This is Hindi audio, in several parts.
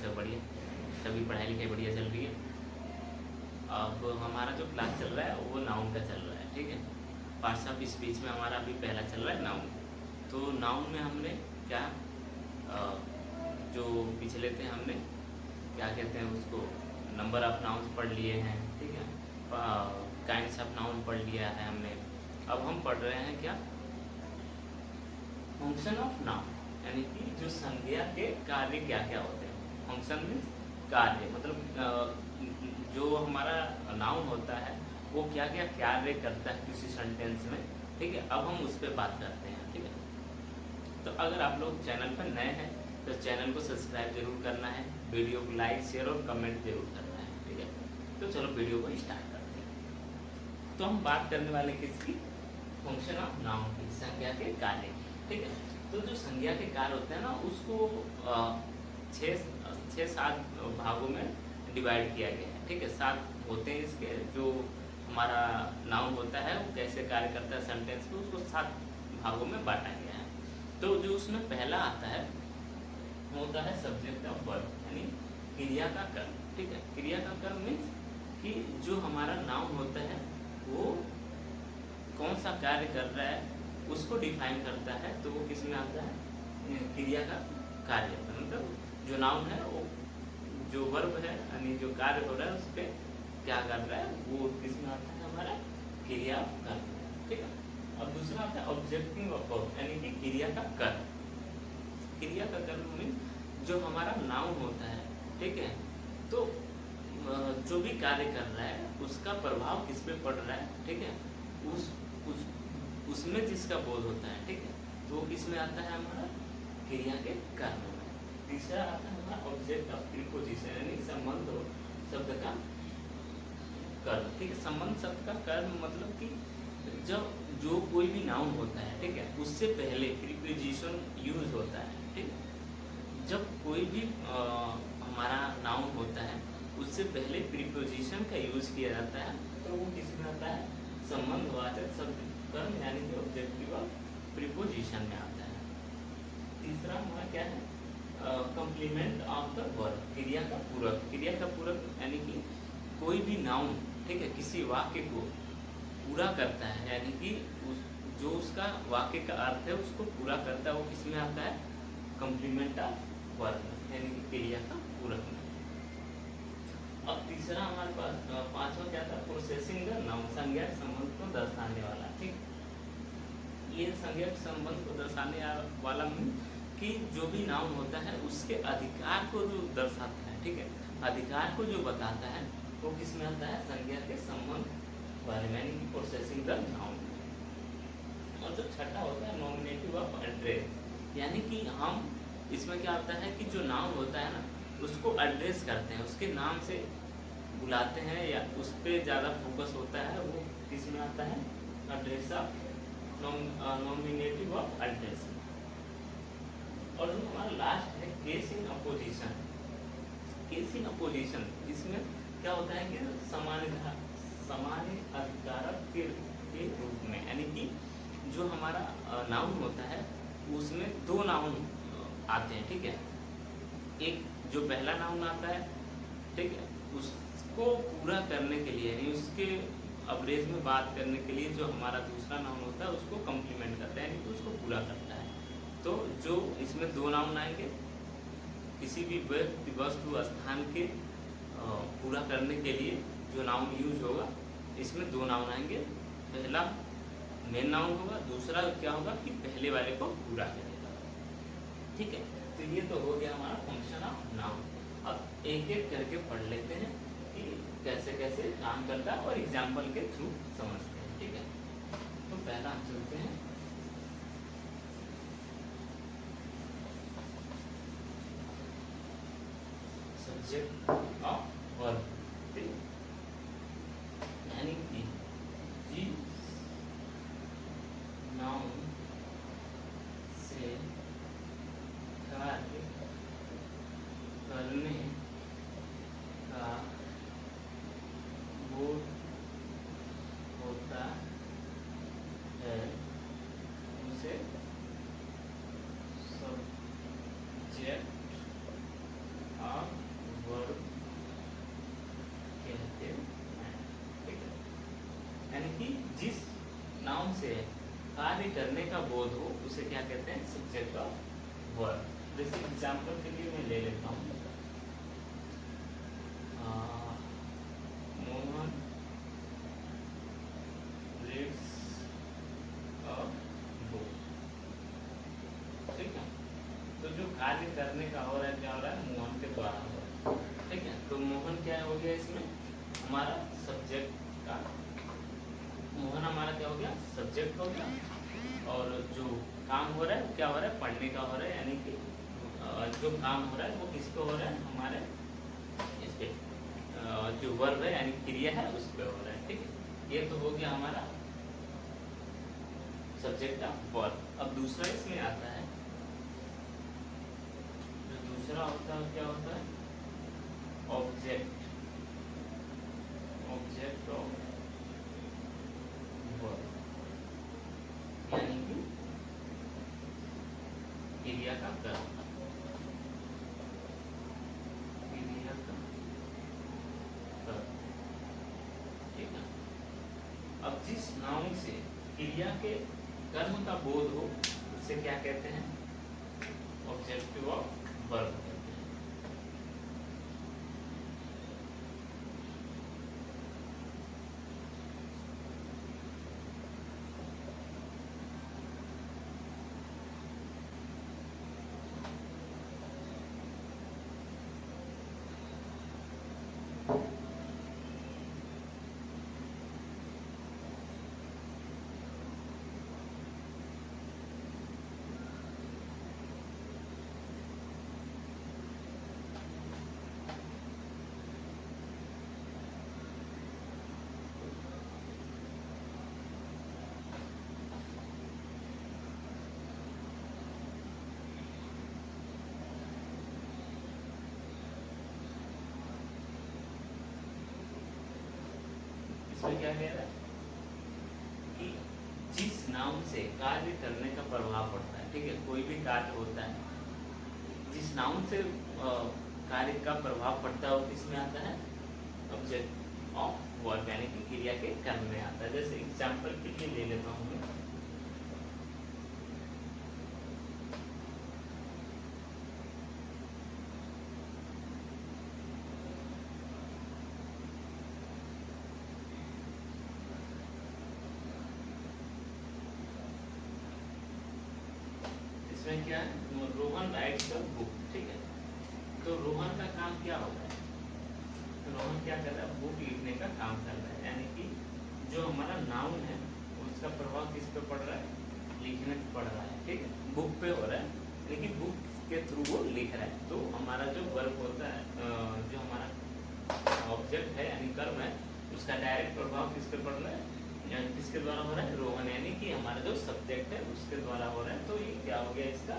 सब बढ़िया, सभी पढ़ाई लिखाई बढ़िया चल रही है। अब हमारा जो क्लास चल रहा है वो नाउन का चल रहा है, ठीक है। पार्ट्स ऑफ स्पीच में हमारा अभी पहला चल रहा है नाउन। तो नाउन में हमने क्या जो पिछले थे हमने क्या कहते हैं उसको, नंबर ऑफ नाउन्स पढ़ लिए हैं, ठीक है। काइंड्स ऑफ नाउन पढ़ लिया है हमने। अब हम पढ़ रहे हैं क्या, फंक्शन ऑफ नाउन, यानी कि जो संज्ञा के कार्य क्या क्या होते हैं। फंक्शन मीन्स कार्य, मतलब जो हमारा नाउन होता है वो क्या क्या कार्य करता है किसी सेंटेंस में, ठीक है। अब हम उस पर बात करते हैं, ठीक है। तो अगर आप लोग चैनल पर नए हैं तो चैनल को सब्सक्राइब जरूर करना है, वीडियो को लाइक शेयर और कमेंट जरूर करना है, ठीक है। तो चलो वीडियो को स्टार्ट करते हैं। तो हम बात करने वाले किसकी, फंक्शन ऑफ नाउन की, संज्ञा के कार्य, ठीक है। तो जो संज्ञा के कार्य होते हैं ना उसको 6-7 भागों में डिवाइड किया गया है, ठीक है। 7 होते हैं इसके, जो हमारा नाउन होता है वो कैसे कार्य करता है सेंटेंस में, उसको 7 भागों में बांटा गया है। तो जो उसमें पहला आता है वो होता है सब्जेक्ट ऑफ वर्ब, यानी क्रिया का कर्म, ठीक है। क्रिया का कर्म मीन्स कि जो हमारा नाउन होता है वो कौन सा कार्य कर रहा है उसको डिफाइन करता है, तो वो किस में आता है, क्रिया का कार्य। मतलब जो नाउन है वो जो वर्ब है यानी जो कार्य हो रहा है उस पर क्या कर रहा है वो किस में आता है, हमारा क्रिया कर्म, ठीक है। अब दूसरा आता है ऑब्जेक्टिव वर्ब, यानी कि क्रिया का कर्म। क्रिया का कर्म मीन्स जो हमारा नाउन होता है, ठीक है। तो जो भी कार्य कर रहा है उसका प्रभाव किस पे पड़ रहा है, ठीक है, उसमें जिसका बोध होता है, ठीक है, तो वो किस में आता है, हमारा क्रिया के कर्म में। तीसरा आता है हमारा ऑब्जेक्ट ऑफ प्रीपोजिशन, यानी संबंध हो शब्द का कर्म, ठीक है। संबंध शब्द का कर्म मतलब कि जब जो कोई भी नाउन होता है, ठीक है, उससे पहले प्रीपोजिशन यूज होता है, ठीक है। जब कोई भी हमारा नाउन होता है उससे पहले प्रीपोजिशन का यूज किया जाता है, तो वो किस में आता है, संबंधवाचक शब्द कर्म, यानी कि ऑब्जेक्टिव ऑफ प्रीपोजिशन में आता है। तीसरा हमारा क्या है, कॉम्प्लीमेंट ऑफ द वर्ब, क्रिया का पूरक। क्रिया का पूरक यानी कि कोई भी नाउन, ठीक है, किसी वाक्य को पूरा करता है, यानी कि जो उसका वाक्य का अर्थ है उसको पूरा करता है, वो किस में आता है, कॉम्प्लीमेंट ऑफ वर्ब, यानी कि क्रिया का पूरक में। अब तीसरा हमारे पास पांचवा क्या था, प्रोसेसिंग द नाउन, संज्ञा संबंध को दर्शाने वाला, ठीक। ये संज्ञा संबंध को दर्शाने वाला कि जो भी नाउन होता है उसके अधिकार को जो दर्शाता है, ठीक है, अधिकार को जो बताता है वो किस में आता है, संज्ञा के संबंध वाले में, यानी कि प्रोसेसिंग द नाउन। और जो छठा होता है नॉमिनेटिव ऑफ एड्रेस, यानी कि हम इसमें क्या होता है कि जो नाउन होता है ना उसको एड्रेस करते हैं, उसके नाम से बुलाते हैं या उस पर ज़्यादा फोकस होता है, वो किस में आता है, address of nominative of address. और जो हमारा लास्ट है case in opposition. Case in opposition इसमें क्या होता है कि सामान्य अधिकारक के रूप में, यानी कि जो हमारा नाउन होता है उसमें 2 नाउन आते हैं, ठीक है। एक जो पहला नाउन आता है, ठीक है, उसको पूरा करने के लिए यानी उसके अवरेज में बात करने के लिए जो हमारा दूसरा नाउन होता है उसको कम्प्लीमेंट करता है, यानी कि उसको पूरा करता है। तो जो इसमें 2 नाउन आएंगे किसी भी व्यक्ति वस्तु स्थान के पूरा करने के लिए जो नाउन यूज होगा, इसमें 2 नाउन आएंगे। पहला मेन नाउन होगा, दूसरा क्या होगा कि पहले वाले को पूरा करेगा, ठीक है। तो ये तो हो गया हमारा फंक्शन ऑफ नाउन। अब एक एक करके पढ़ लेते हैं कि कैसे कैसे काम करता है और एग्जाम्पल के थ्रू समझते हैं, ठीक है। तो पहला हम चलते हैं सब्जेक्ट ऑफ वर्ब, ठीक, यानी कि जिस नाउन से कार्य करने का बोध होता है उसे सब्जेक्ट ऑफ करने का बोध हो उसे क्या कहते हैं, सब्जेक्ट ऑफ वर्ब। जैसे एग्जाम्पल के लिए मैं ले लेता हूँ, मोहन रीड्स अ बुक, ठीक है। तो जो कार्य करने का हो रहा है, क्या हो रहा है, मोहन के द्वारा हो रहा है, ठीक है। तो मोहन क्या हो गया इसमें, हमारा सब्जेक्ट का, मोहन हमारा क्या हो गया, सब्जेक्ट हो गया। और जो काम हो रहा है क्या हो रहा है, पढ़ने का हो रहा है, यानी कि जो काम हो रहा है वो किस पे हो रहा है, हमारे इस पे जो वर्ब है यानी क्रिया है उस पे हो रहा है, ठीक है। ये तो हो गया हमारा सब्जेक्ट ऑफ वर्ब। अब दूसरा इसमें आता है, जो दूसरा होता है क्या होता है, ऑब्जेक्ट, ऑब्जेक्ट ऑफ वर्ब, यानी कि क्रिया का कर्म, क्रिया का कर्म, ठीक है। अब जिस नाउन से क्रिया के कर्म का बोध हो उसे क्या कहते हैं, ऑब्जेक्टिव ऑफ वर्ब कहते हैं। इसमें क्या कह रहा है कि जिस नाउन से कार्य करने का प्रभाव पड़ता है, ठीक है, कोई भी कार्य होता है जिस नाउन से कार्य का प्रभाव पड़ता है वो किसमें आता है, ऑब्जेक्ट ऑफ वर्ब, यानी कि क्रिया के कर्म में आता है। जैसे एग्जांपल के लिए ले लेता हूँ, इसमें क्या है, रोहन राइट्स अ बुक, ठीक है। तो रोहन का काम क्या होता है, तो रोहन क्या कर रहा है, बुक लिखने का काम कर रहा है, यानी कि जो हमारा नाउन है उसका प्रभाव किस पे पड़ रहा है, लिखने पे पड़ रहा है, ठीक है, बुक पे हो रहा है, लेकिन बुक के थ्रू वो लिख रहा है। तो हमारा जो वर्ब होता है, जो हमारा ऑब्जेक्ट है यानी कर्म है, उसका डायरेक्ट प्रभाव किस पे पड़ रहा है, यानी किसके द्वारा हो रहा है, रोहन, यानी कि हमारा जो सब्जेक्ट है उसके द्वारा हो रहा है। तो ये क्या हो गया इसका,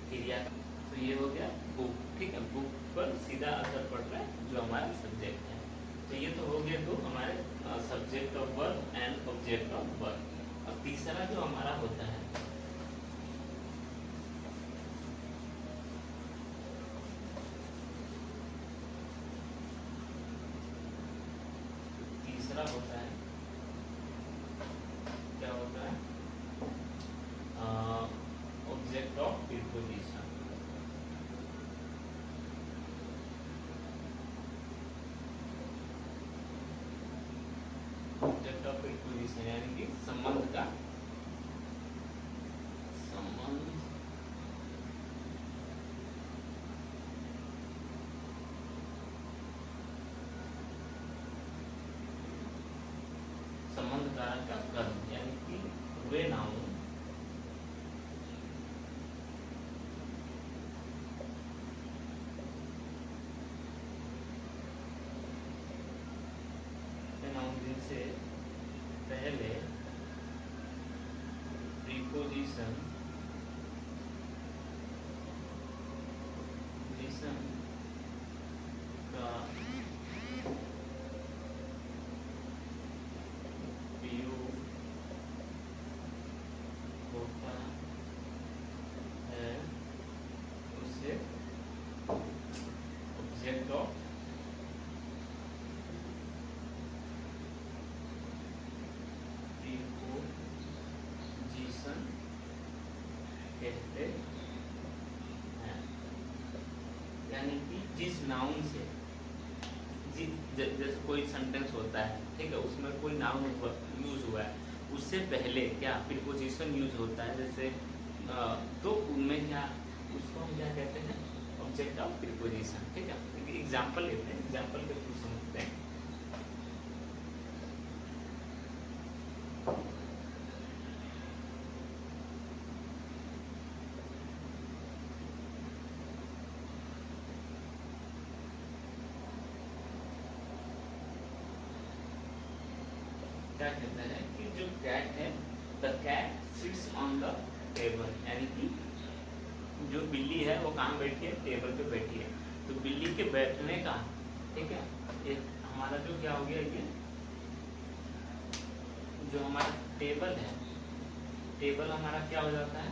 क्रिया का, तो ये हो गया बुक, ठीक है, बुक पर सीधा असर पड़ रहा है जो हमारा सब्जेक्ट है। तो ये तो हो गया तो हमारे subject of verb and object of verb. अब तीसरा जो हमारा होता है, तीसरा होता है, क्या होता है, object of preposition. Object of preposition यानी कि संबंध का, संबंध संबंध कारक का कर्म, यानी कि वे नाउन से पहले प्रीपोजिशन का प्रयोग होता है उसे ऑब्जेक्ट ऑफ प्रीपोजिशन यानी कि जिस नाउन से जैसे कोई सेंटेंस होता है, ठीक है, उसमें कोई नाउन यूज हुआ है, उससे पहले क्या प्रीपोजिशन यूज होता है, जैसे तो उनमें क्या, उसको हम क्या कहते हैं, ऑब्जेक्ट ऑफ प्रीपोजिशन। ठीक है, एग्जाम्पल लेते हैं, एग्जाम्पल के थ्रू समझते हैं। क्या कहता है कि जो कैट है, the cat sits on the table, यानी कि जो बिल्ली है वो कहाँ बैठी है, टेबल पे बैठी है। तो बिल्ली के बैठने का, ठीक है, ये हमारा जो क्या हो गया, ये जो हमारा टेबल है, टेबल हमारा क्या हो जाता है,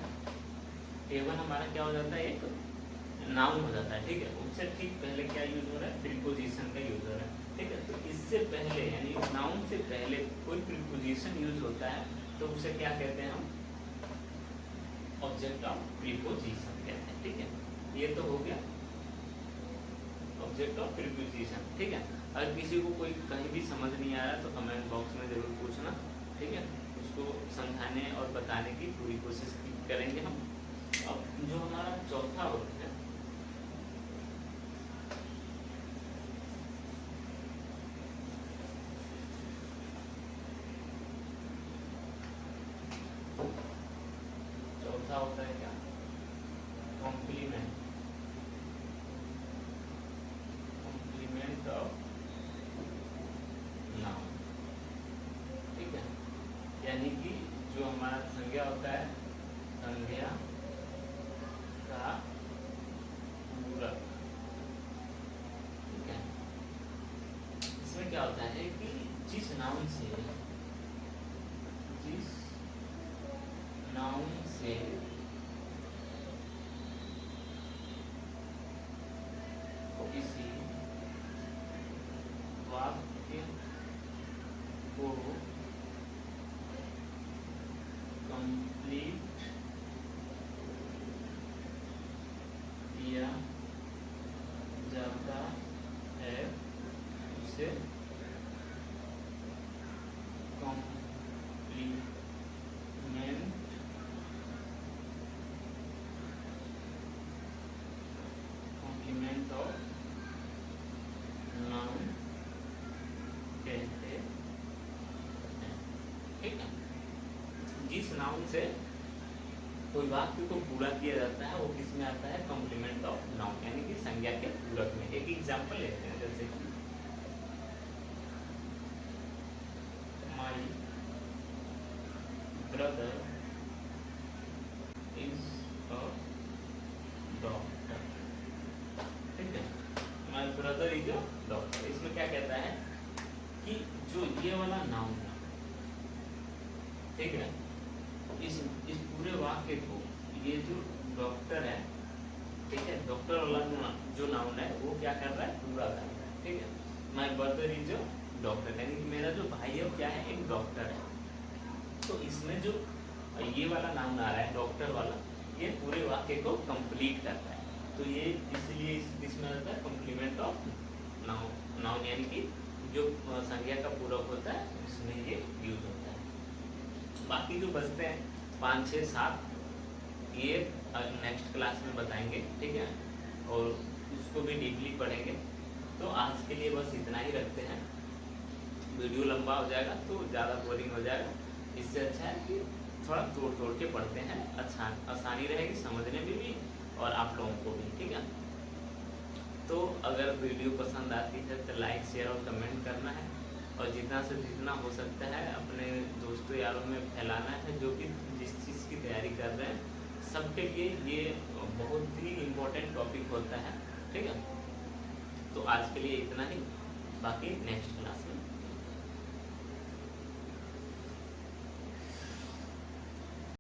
टेबल हमारा क्या हो जाता है, एक नाउन हो जाता है। ठीक है, उससे ठीक पहले क्या यूज हो रहा है, प्रीपोजिशन का यूज हो रहा है। ठीक है, तो इससे पहले यानी नाउन से पहले कोई प्रीपोजिशन यूज होता है तो उसे क्या कहते हैं हम, ऑब्जेक्ट ऑफ प्रीपोजिशन कहते हैं। ठीक है, ये तो हो गया ऑब्जेक्ट ऑफ प्रीपोजिशन। ठीक है, अगर किसी को कोई कहीं भी समझ नहीं आ रहा तो कमेंट बॉक्स में जरूर पूछना। ठीक है, उसको समझाने और बताने की पूरी कोशिश करेंगे हम। अब जो हमारा चौथा वर्ग है, चौथा होता है क्या, कॉम्प्लीमेंट, कॉम्प्लीमेंट ऑफ नाउन। ठीक है, यानी कि जो हमारा संज्ञा होता है, संज्ञा का पूरक। ठीक है, इसमें क्या होता है कि जिस नाउन से किसी वाक्य को कंप्लीट किया जाता है उसे कॉम्प्लीमेंट ऑफ नाउन कहते हैं। ठीक है, जिस नाउन से कोई वाक्य को पूरा किया जाता है वो किस में आता है, कॉम्प्लीमेंट ऑफ नाउन, यानी कि संज्ञा के पूरक में। एक एग्जांपल लेते हैं, जैसे कि my brother is a doctor. ठीक है, my brother is a doctor, इसमें क्या कहता है कि जो ये वाला नाउन है, ठीक है, इस पूरे वाक्य को, ये जो डॉक्टर है, ठीक है, डॉक्टर वाला जो नाउन है वो क्या कर रहा है, पूरा कर रहा है। ठीक है, my brother is a doctor, यानी कि मेरा जो भाई है वो क्या है, एक डॉक्टर है। तो इसमें जो ये वाला नाउन आ रहा है, डॉक्टर वाला, ये पूरे वाक्य को कंप्लीट करता है। तो ये इसलिए इसमें आता है कॉम्प्लीमेंट ऑफ नाउन, यानी कि जो संज्ञा का पूरक होता है उसमें ये यूज होता है। बाकी जो बचते हैं 5, 6, 7 ये नेक्स्ट क्लास में बताएंगे। ठीक है, और उसको भी डीपली पढ़ेंगे। तो आज के लिए बस इतना ही रखते हैं, वीडियो लंबा हो जाएगा तो ज़्यादा बोरिंग हो जाएगा। इससे अच्छा है कि थोड़ा तोड़ के पढ़ते हैं, अच्छा आसानी रहेगी समझने में भी और आप लोगों को भी। ठीक है, तो अगर वीडियो पसंद आती है तो लाइक, शेयर और कमेंट करना है, और जितना से जितना हो सकता है अपने दोस्तों यारों में फैलाना है जो कि जिस चीज़ की तैयारी कर रहे हैं। सबके लिए ये बहुत ही इम्पोर्टेंट टॉपिक होता है। ठीक है, तो आज के लिए इतना ही, बाकी नेक्स्ट क्लास में